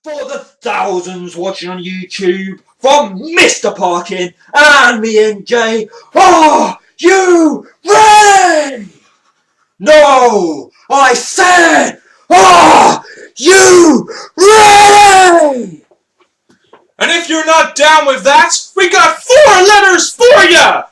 For the thousands watching on YouTube, from Mr. Parkin and me and Jay, are you ready? No, I said, are you ready? And if you're not down with that, we got 4 letters for ya!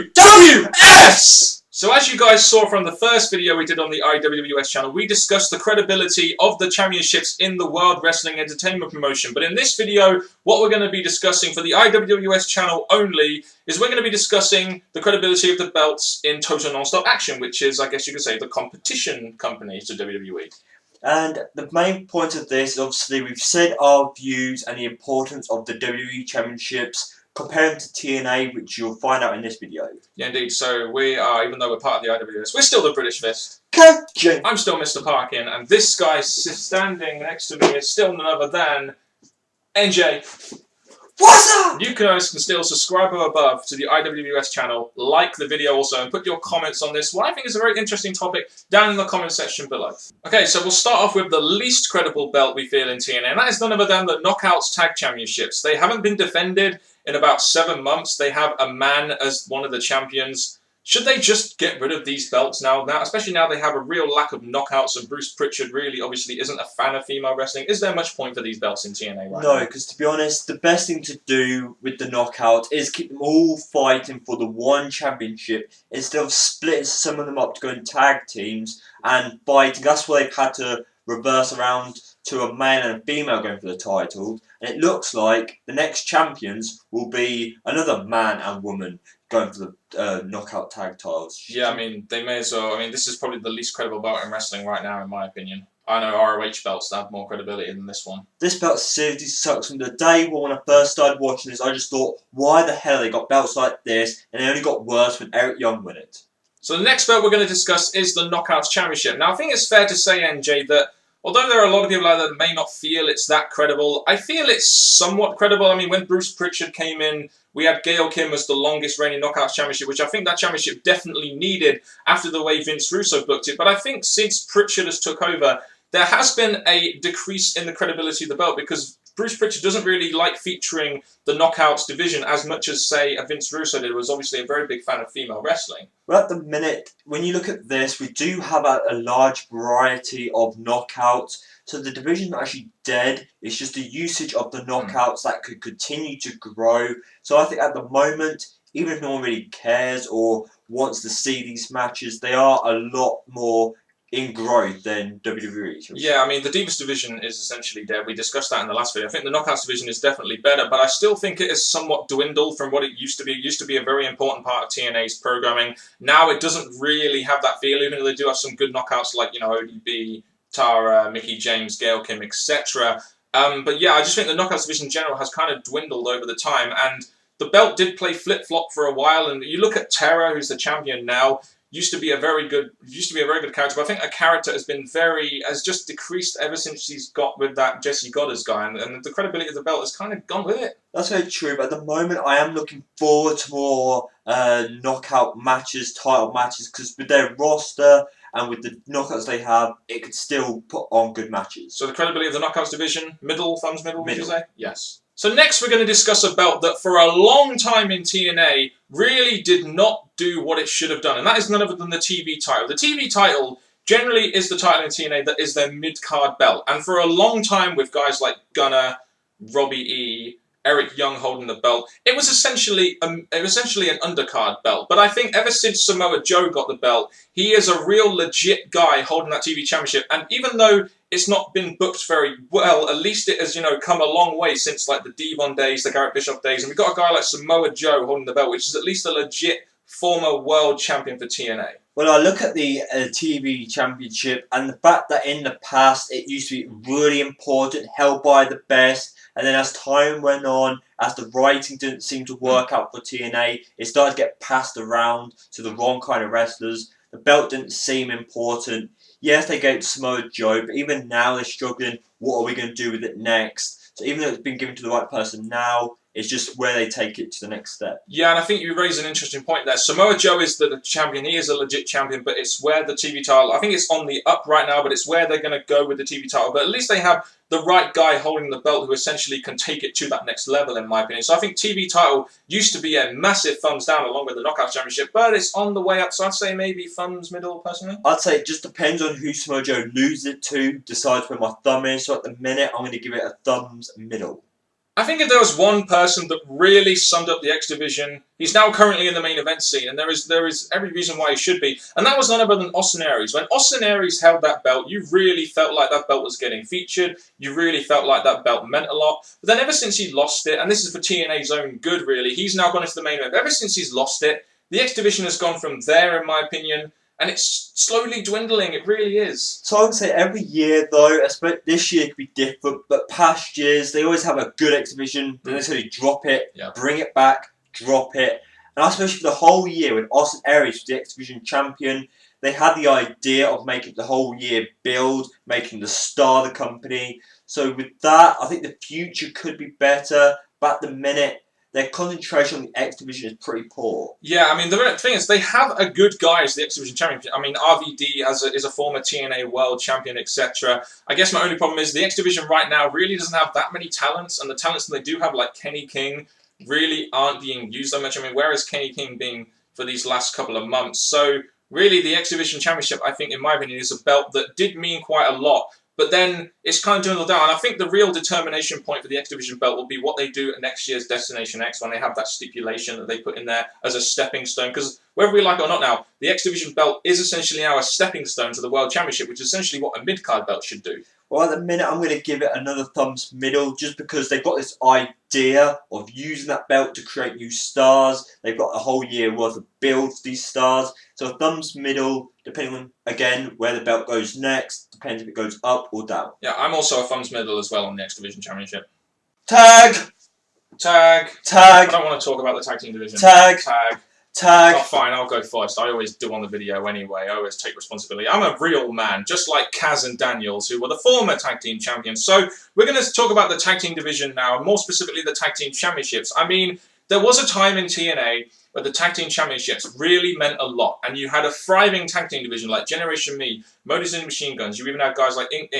IWWS! So as you guys saw from the first video we did on the IWWS channel, we discussed the credibility of the championships in the World Wrestling Entertainment promotion. But in this video, what we're going to be discussing for the IWWS channel only is we're going to be discussing the credibility of the belts in Total Non-Stop Action, which is, I guess you could say, the competition company to WWE. And the main point of this is obviously we've said our views and the importance of the WWE Championships comparing to TNA, which you'll find out in this video. Yeah, indeed. So we are, even though we're part of the IWS, we're still the British Fist. Captain! I'm still Mr. Parkin, and this guy standing next to me is still none other than NJ. What's up? You guys can still subscribe or above to the IWS channel, like the video also, and put your comments on this, what I think is a very interesting topic, down in the comment section below. Okay, so we'll start off with the least credible belt we feel in TNA, and that is none other than the Knockouts Tag Championships. They haven't been defended in about 7 months. They have a man as one of the champions. Should they just get rid of these belts now, especially now they have a real lack of knockouts, and Bruce Pritchard really obviously isn't a fan of female wrestling? Is there much point for these belts in TNA right now? No, because to be honest, the best thing to do with the knockout is keep them all fighting for the one championship instead of splitting some of them up to go in tag teams and fighting. That's why they've had to reverse around to a male and a female going for the title. And it looks like the next champions will be another man and woman going for the knockout tag titles. Yeah, I mean, they may as well. I mean, this is probably the least credible belt in wrestling right now, in my opinion. I know ROH belts have more credibility than this one. This belt seriously sucks. From the day when I first started watching this, I just thought, why the hell they got belts like this? And they only got worse when Eric Young won it. So the next belt we're going to discuss is the Knockouts Championship. Now, I think it's fair to say, NJ, that although there are a lot of people out there that may not feel it's that credible, I feel it's somewhat credible. I mean, when Bruce Pritchard came in, we had Gail Kim as the longest reigning Knockouts Championship, which I think that championship definitely needed after the way Vince Russo booked it. But I think since Pritchard has took over, there has been a decrease in the credibility of the belt because Bruce Pritchard doesn't really like featuring the Knockouts division as much as, say, a Vince Russo did, who was obviously a very big fan of female wrestling. Well, at the minute, when you look at this, we do have a large variety of knockouts. So the division is actually dead. It's just the usage of the knockouts that could continue to grow. So I think at the moment, even if no one really cares or wants to see these matches, they are a lot more in growth than WWE. Yeah, I mean, the Divas division is essentially dead. We discussed that in the last video. I think the Knockouts division is definitely better, but I still think it is somewhat dwindled from what it used to be. It used to be a very important part of TNA's programming. Now it doesn't really have that feel, even though they do have some good knockouts like, you know, ODB, Tara, Mickie James, Gail Kim, etc. But yeah, I just think the Knockouts division in general has kind of dwindled over the time, and the belt did play flip-flop for a while, and you look at Tara, who's the champion now, used to be a very good character, but I think her character has just decreased ever since she's got with that Jesse Goddard guy, and the credibility of the belt has kind of gone with it. That's very true, but at the moment I am looking forward to more knockout matches, title matches, because with their roster and with the knockouts they have, it could still put on good matches. So the credibility of the Knockouts division, thumbs middle, would you say? Yes. So next we're going to discuss a belt that for a long time in TNA really did not do what it should have done, and that is none other than the TV title. The TV title generally is the title in TNA that is their mid-card belt, and for a long time with guys like Gunner, Robbie E., Eric Young holding the belt, it was essentially an undercard belt. But I think ever since Samoa Joe got the belt, he is a real legit guy holding that TV championship. And even though it's not been booked very well, at least it has, you know, come a long way since like the Devon days, the Garrett Bischoff days, and we've got a guy like Samoa Joe holding the belt, which is at least a legit former world champion for TNA. Well, I look at the TV championship and the fact that in the past it used to be really important, held by the best, and then as time went on, as the writing didn't seem to work out for TNA, it started to get passed around to the wrong kind of wrestlers. The belt didn't seem important. Yes, they gave it to Samoa Joe, but even now they're struggling. What are we going to do with it next? So even though it's been given to the right person now, It's just where they take it to the next step. Yeah, and I think you raise an interesting point there. Samoa Joe is the champion. He is a legit champion, but it's where the TV title, I think it's on the up right now, but it's where they're going to go with the TV title. But at least they have the right guy holding the belt who essentially can take it to that next level, in my opinion. So I think TV title used to be a massive thumbs down along with the Knockout Championship, but it's on the way up. So I'd say maybe thumbs middle, personally. I'd say it just depends on who Samoa Joe loses it to, decides where my thumb is. So at the minute, I'm going to give it a thumbs middle. I think if there was one person that really summed up the X Division, he's now currently in the main event scene, and there is every reason why he should be, and that was none other than Austin Aries. When Austin Aries held that belt, you really felt like that belt was getting featured, you really felt like that belt meant a lot, but then ever since he lost it, and this is for TNA's own good really, he's now gone into the main event. Ever since he's lost it, the X Division has gone from there, in my opinion, and it's slowly dwindling, it really is. So I would say every year though, especially this year could be different, but past years, they always have a good exhibition, they necessarily drop it, bring it back, drop it. And especially for the whole year, when Austin Aries was the X Division champion, they had the idea of making the whole year build, making the star of the company. So with that, I think the future could be better, but at the minute, their concentration on the X Division is pretty poor. Yeah, I mean, the thing is, they have a good guy as the X Division champion. I mean, RVD is a former TNA World Champion, etc. I guess my only problem is the X Division right now really doesn't have that many talents, and the talents that they do have, like Kenny King, really aren't being used that much. I mean, where has Kenny King been for these last couple of months? So, really, the X Division Championship, I think, in my opinion, is a belt that did mean quite a lot. But then it's kind of dwindled down. And I think the real determination point for the X Division belt will be what they do at next year's Destination X when they have that stipulation that they put in there as a stepping stone. Because whether we like it or not now, the X Division belt is essentially now a stepping stone to the World Championship, which is essentially what a mid-card belt should do. Well, at the minute, I'm going to give it another thumbs middle just because they've got this idea of using that belt to create new stars. They've got a whole year worth of build for these stars. So a thumbs middle, depending on, again, where the belt goes next. Depends if it goes up or down. Yeah, I'm also a thumbs middle as well on the X Division Championship. Tag! Tag! Tag! I don't want to talk about the tag team division. Tag! Tag! Tag! Oh, fine, I'll go first. I always do on the video anyway. I always take responsibility. I'm a real man, just like Kaz and Daniels, who were the former tag team champions. So we're going to talk about the tag team division now, and more specifically the tag team championships. I mean, there was a time in TNA where the tag team championships really meant a lot, and you had a thriving tag team division like Generation Me, Motors and Machine Guns. You even had guys like Ink,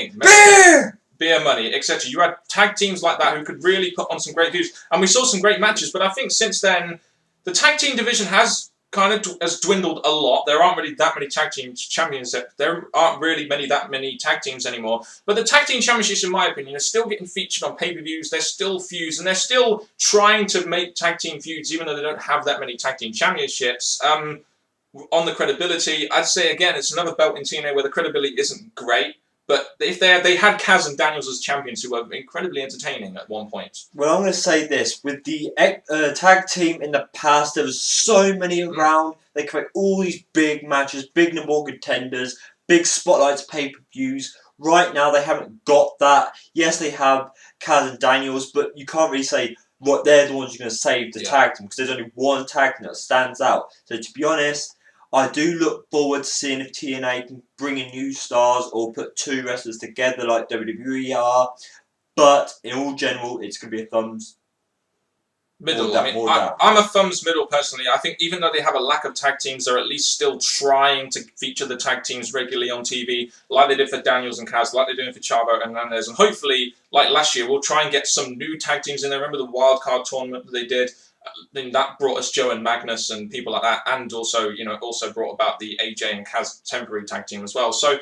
Beer Money, etc. You had tag teams like that who could really put on some great views, and we saw some great matches. But I think since then, the tag team division has has dwindled a lot. There aren't really that many tag team champions. There aren't really that many tag teams anymore. But the tag team championships, in my opinion, are still getting featured on pay-per-views. They're still feuds, and they're still trying to make tag team feuds, even though they don't have that many tag team championships. On the credibility, I'd say again, it's another belt in TNA where the credibility isn't great. But if they had Kaz and Daniels as champions who were incredibly entertaining at one point. Well, I'm going to say this. With the tag team in the past, there was so many around. They create all these big matches, big number one contenders, big spotlights, pay-per-views. Right now, they haven't got that. Yes, they have Kaz and Daniels, but you can't really say what they're the ones who are going to save the tag team because there's only one tag team that stands out. So to be honest, I do look forward to seeing if TNA can bring in new stars or put two wrestlers together like WWE are. But in all general, it's going to be a thumbs middle. I'm a thumbs middle personally. I think even though they have a lack of tag teams, they're at least still trying to feature the tag teams regularly on TV, like they did for Daniels and Kaz, like they're doing for Chavo and Hernandez. And hopefully, like last year, we'll try and get some new tag teams in there. Remember the wildcard tournament that they did? Then that brought us Joe and Magnus and people like that, and also, also brought about the AJ and Kaz temporary tag team as well. So,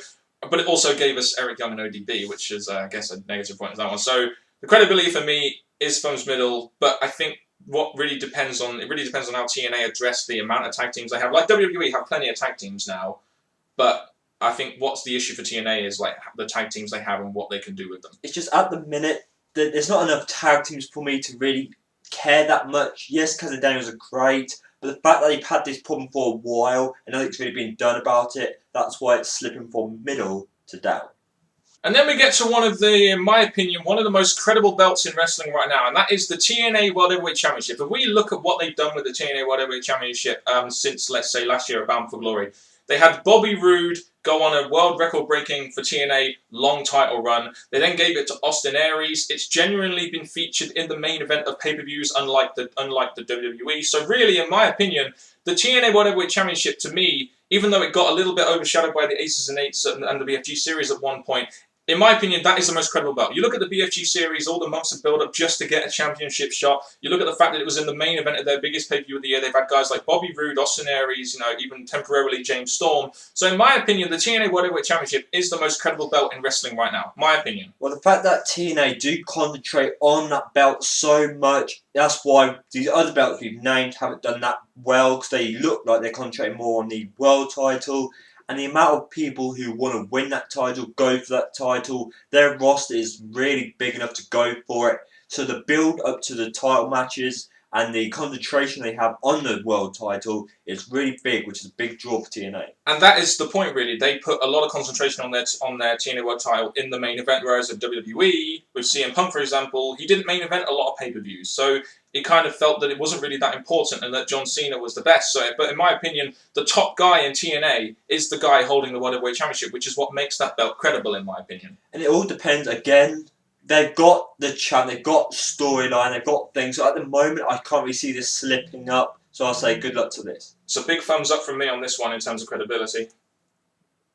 but it also gave us Eric Young and ODB, which is, I guess, a negative point in that one. So the credibility for me is thumbs middle, but I think what really depends on how TNA address the amount of tag teams they have. Like WWE have plenty of tag teams now, but I think what's the issue for TNA is like the tag teams they have and what they can do with them. It's just at the minute there's not enough tag teams for me to really care that much. Yes, Kaz and Daniels are great, but the fact that they've had this problem for a while and nothing's really been done about it, that's why it's slipping from middle to down. And then we get to one of the, in my opinion, one of the most credible belts in wrestling right now, and that is the TNA World Heavyweight Championship. If we look at what they've done with the TNA World Heavyweight Championship since, let's say, last year at Bound for Glory, They had Bobby Roode go on a world record breaking for TNA long title run. They then gave it to Austin Aries. It's genuinely been featured in the main event of pay-per-views, unlike the WWE. So really, in my opinion, the TNA World Heavyweight Championship, to me, even though it got a little bit overshadowed by the Aces and Eights and the BFG series at one point, in my opinion, that is the most credible belt. You look at the BFG series, all the months of build-up just to get a championship shot. You look at the fact that it was in the main event of their biggest pay-per-view of the year. They've had guys like Bobby Roode, Austin Aries, even temporarily James Storm. So in my opinion, the TNA World Heavyweight Championship is the most credible belt in wrestling right now. My opinion. Well, the fact that TNA do concentrate on that belt so much, that's why these other belts we've named haven't done that well, because they look like they're concentrating more on the world title. And the amount of people who want to win that title, go for that title, their roster is really big enough to go for it. So the build up to the title matches and the concentration they have on the world title is really big, which is a big draw for TNA. And that is the point, really. They put a lot of concentration on their TNA World title in the main event, whereas at WWE, with CM Punk, for example, he didn't main event a lot of pay-per-views. So it kind of felt that it wasn't really that important and that John Cena was the best. But in my opinion, the top guy in TNA is the guy holding the World Heavyweight Championship, which is what makes that belt credible, in my opinion. And it all depends, again, they've got the champ, they've got storyline, they've got things. So at the moment, I can't really see this slipping up. So I'll say good luck to this. So big thumbs up from me on this one in terms of credibility.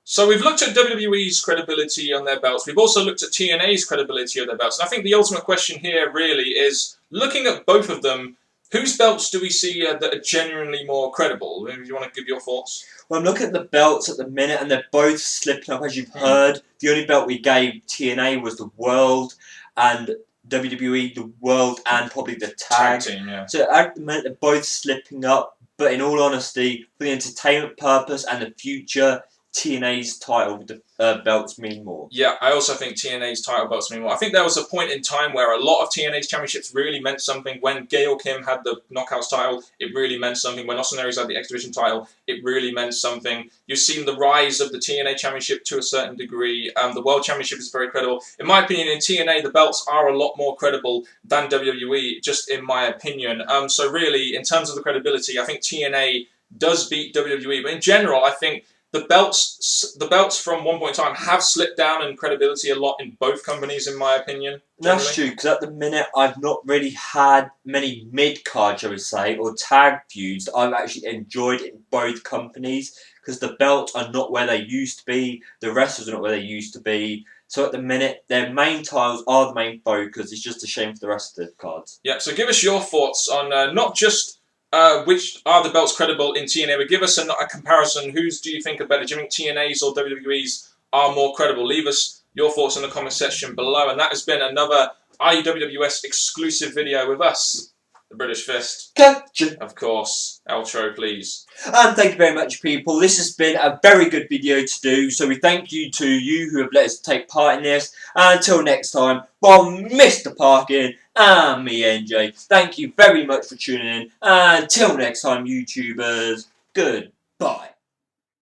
So we've looked at WWE's credibility on their belts. We've also looked at TNA's credibility on their belts. And I think the ultimate question here really is, looking at both of them, whose belts do we see that are genuinely more credible? Do you want to give your thoughts? Well, I'm looking at the belts at the minute, and they're both slipping up, as you've heard. The only belt we gave TNA was the World, and WWE, the World, and probably the Tag team, yeah. So at the minute, they're both slipping up. But in all honesty, for the entertainment purpose and the future, TNA's title belts mean more. Yeah, I also think TNA's title belts mean more. I think there was a point in time where a lot of TNA's championships really meant something. When Gail Kim had the Knockouts title, it really meant something. When Austin Aries had the X Division title, it really meant something. You've seen the rise of the TNA championship to a certain degree. The World Championship is very credible. In my opinion, in TNA, the belts are a lot more credible than WWE, just in my opinion. So really, in terms of the credibility, I think TNA does beat WWE. But in general, I think the belts from one point in time have slipped down in credibility a lot in both companies, in my opinion. Generally. That's true, because at the minute I've not really had many mid-cards, I would say, or tag feuds that I've actually enjoyed in both companies, because the belts are not where they used to be, the wrestlers are not where they used to be. So at the minute, their main titles are the main focus. It's just a shame for the rest of the cards. Yeah, so give us your thoughts on not just which are the belts credible in TNA, but give us a comparison. Whose do you think are better? Do you think TNA's or WWE's are more credible? Leave us your thoughts in the comment section below. And that has been another IWWS exclusive video with us, the British Fist. Gotcha. Of course. Outro, please. And thank you very much, people. This has been a very good video to do. So we thank you to you who have let us take part in this. And until next time, from Mr. Parkin and me, NJ, thank you very much for tuning in. And until next time, YouTubers, goodbye.